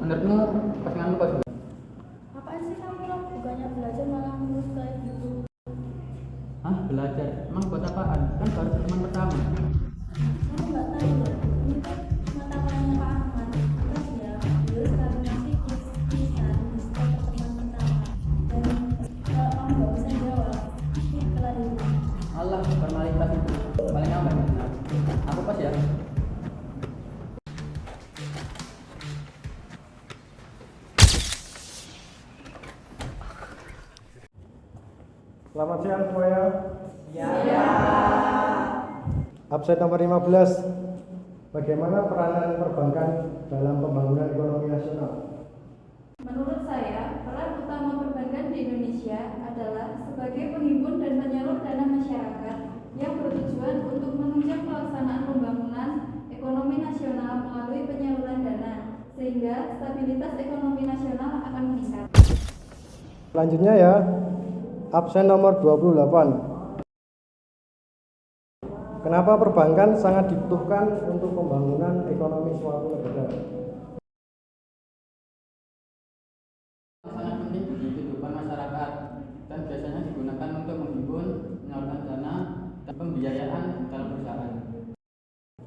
Menurutmu pasanganmu kok juga? Apaan sih kamu lah? Bukannya belajar malah ngurus kayak gitu. Hah, belajar? Emang buat apaan? Kan baru teman pertama. Kamu nggak tahu ya? Ini kan mata kuliahnya Pak Ahmad. Kan ya, beliau sekarang masih kisah di sekolah teman pertama. Dan kalau kamu nggak bisa jawab, ini kelar itu. Allah, formalitas itu paling aman. Aku pas ya. Selamat siang semuanya. Ya. Absen nomor 15. Bagaimana peranan perbankan dalam pembangunan ekonomi nasional? Menurut saya, peran utama perbankan di Indonesia adalah sebagai penghimpun dan penyalur dana masyarakat yang bertujuan untuk menunjang pelaksanaan pembangunan ekonomi nasional melalui penyaluran dana, sehingga stabilitas ekonomi nasional akan meningkat. Selanjutnya ya, absen nomor 28. Kenapa perbankan sangat dibutuhkan untuk pembangunan ekonomi suatu negara? Sangat penting di kehidupan masyarakat dan biasanya digunakan untuk menghimpun, menyalurkan dana, dan pembiayaan dalam perusahaan.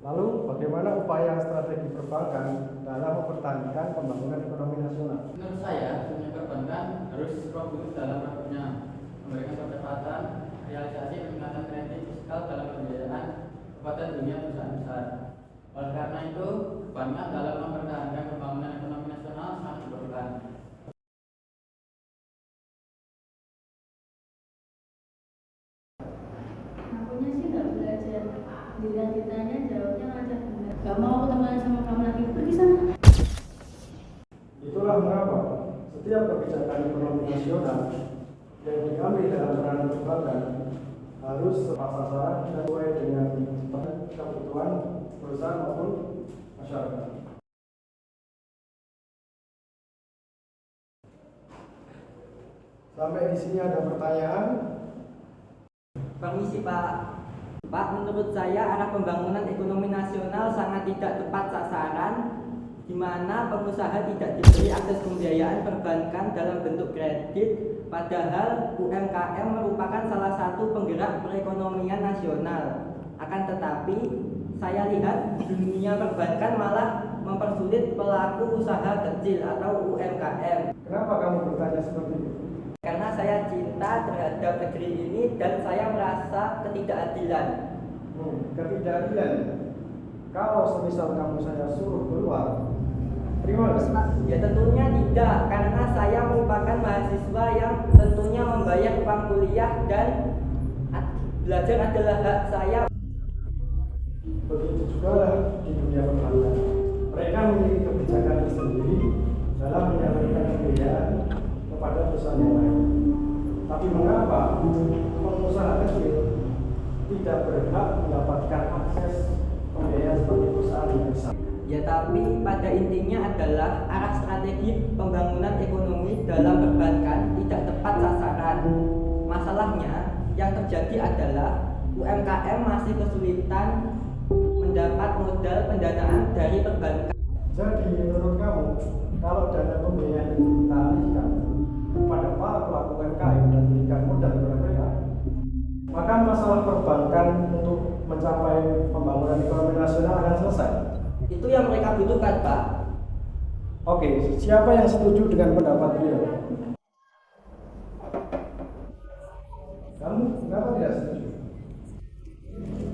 Lalu, bagaimana upaya strategi perbankan dalam mempertahankan pembangunan ekonomi nasional? Menurut saya, dunia perbankan harus produktif dalam produknya, memberikan percepatan realisasi peningkatan kredit fiskal dalam pembiayaan kepada dunia perusahaan besar. Oleh karena itu, perbankan dalam mempertahankan pembangunan ekonomi nasional sangat diperlukan. Akunya sih nggak belajar. Bila ditanya jawabnya ngajak benar. Gak mau aku temenan sama kamu lagi. Pergi sana. Itulah mengapa setiap kebijakan ekonomi nasional yang diambil dalam peranan perbankan harus tepat sasaran dan sesuai dengan kebutuhan perusahaan maupun masyarakat. Sampai di sini ada pertanyaan? Permisi Pak. Pak, menurut saya arah pembangunan ekonomi nasional sangat tidak tepat sasaran, di mana pengusaha tidak diberi akses pembiayaan perbankan dalam bentuk kredit, padahal UMKM merupakan salah satu penggerak perekonomian nasional. Akan tetapi, saya lihat dunia perbankan malah mempersulit pelaku usaha kecil atau UMKM. Kenapa kamu bertanya seperti itu? Karena saya cinta terhadap negeri ini dan saya merasa ketidakadilan. Ketidakadilan. Kalau semisal kamu saya suruh keluar, terima kasih. Ya tentunya tidak, karena saya merupakan mahasiswa yang tentunya membayar uang kuliah dan belajar adalah hak saya. Begitu juga di dunia perbankan. Mereka memiliki kebijakan tersendiri dalam menyalurkan pembiayaan kepada perusahaan yang lain. Tapi mengapa pengusaha kecil tidak berhak mendapatkan akses pembiayaan seperti perusahaan yang besar? Ya tapi pada intinya adalah arah strategi pembangunan ekonomi dalam perbankan tidak tepat sasaran. Masalahnya yang terjadi adalah UMKM masih kesulitan mendapat modal pendanaan dari perbankan. Jadi menurut kamu, kalau dana pembiayaan itu kita alihkan kepada para pelaku UMKM dan berikan modal kepada mereka, maka masalah perbankan untuk mencapai pembangunan ekonomi nasional akan selesai. Itu yang mereka butuhkan, Pak. Oke, siapa yang setuju dengan pendapat beliau? Kamu kenapa tidak setuju?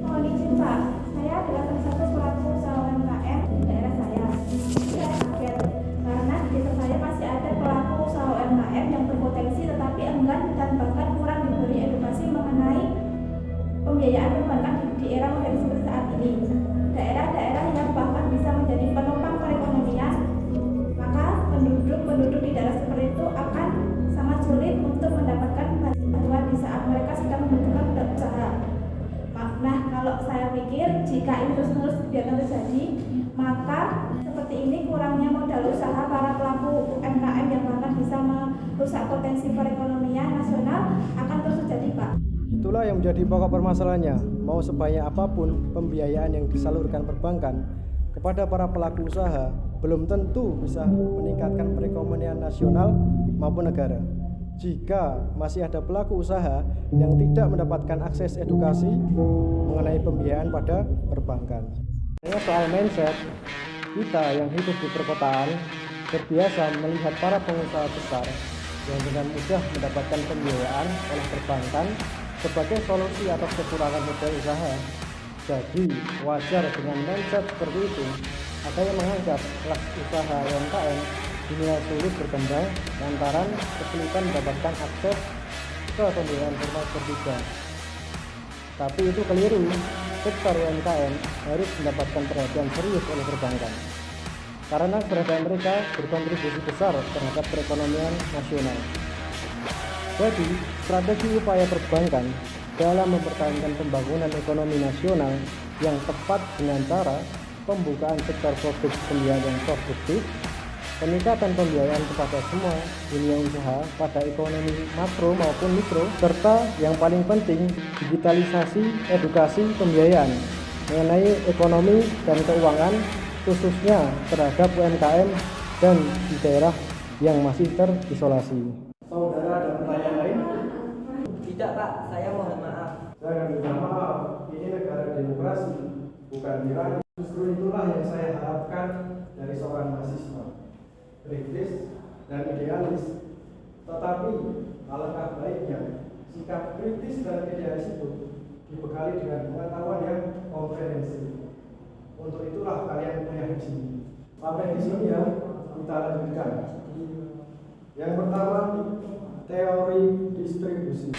Mohon izin Pak, saya adalah salah satu pelaku usaha UMKM di daerah saya. Saya kaget karena di desa saya masih ada pelaku usaha UMKM yang berpotensi tetapi enggan dan bahkan kurang diberi edukasi mengenai pembiayaan perbankan di era modern seperti saat ini. Daerah-daerah yang bahkan bisa menjadi penopang perekonomian, maka penduduk di daerah seperti itu akan sangat sulit untuk mendapatkan bantuan di saat mereka sedang membutuhkan modal usaha. Nah, kalau saya pikir jika ini terus-menerus biarkan terjadi, maka seperti ini kurangnya modal usaha para pelaku UMKM yang bahkan bisa merusak potensi perekonomian nasional akan terus terjadi, Pak. Itulah yang menjadi pokok permasalahannya. Mau sebanyak apapun pembiayaan yang disalurkan perbankan kepada para pelaku usaha, belum tentu bisa meningkatkan perekonomian nasional maupun negara. Jika masih ada pelaku usaha yang tidak mendapatkan akses edukasi mengenai pembiayaan pada perbankan. Soal mindset, kita yang hidup di perkotaan terbiasa melihat para pengusaha besar yang dengan mudah mendapatkan pembiayaan oleh perbankan sebagai solusi atas kekurangan modal usaha. Jadi wajar dengan mindset seperti itu ada yang menganggap kelas usaha UMKM dinilai sulit berkembang lantaran kesulitan mendapatkan akses ke pembiayaan formal ketiga. Tapi itu keliru. Sektor UMKM harus mendapatkan perhatian serius oleh perbankan karena keberadaan mereka berkontribusi besar terhadap perekonomian nasional. Jadi, strategi upaya perbankan dalam mempertahankan pembangunan ekonomi nasional yang tepat dengan cara pembukaan sektor produk pembiayaan yang produktif, peningkatan pembiayaan kepada semua dunia usaha pada ekonomi makro maupun mikro, serta yang paling penting digitalisasi edukasi pembiayaan mengenai ekonomi dan keuangan khususnya terhadap UMKM dan di daerah yang masih terisolasi. Saudara ada pertanyaan lain? Tidak Pak, saya mohon maaf. Saya minta maaf, ini negara demokrasi, bukan tirani. Justru itulah yang saya harapkan dari seorang mahasiswa, kritis dan idealis. Tetapi alangkah baiknya sikap kritis dan idealis itu dibekali dengan pengetahuan yang komprehensif. Untuk itulah kalian kuliah di sini. Sampai di sini ya, kita lanjutkan. Yang pertama, teori distribusi.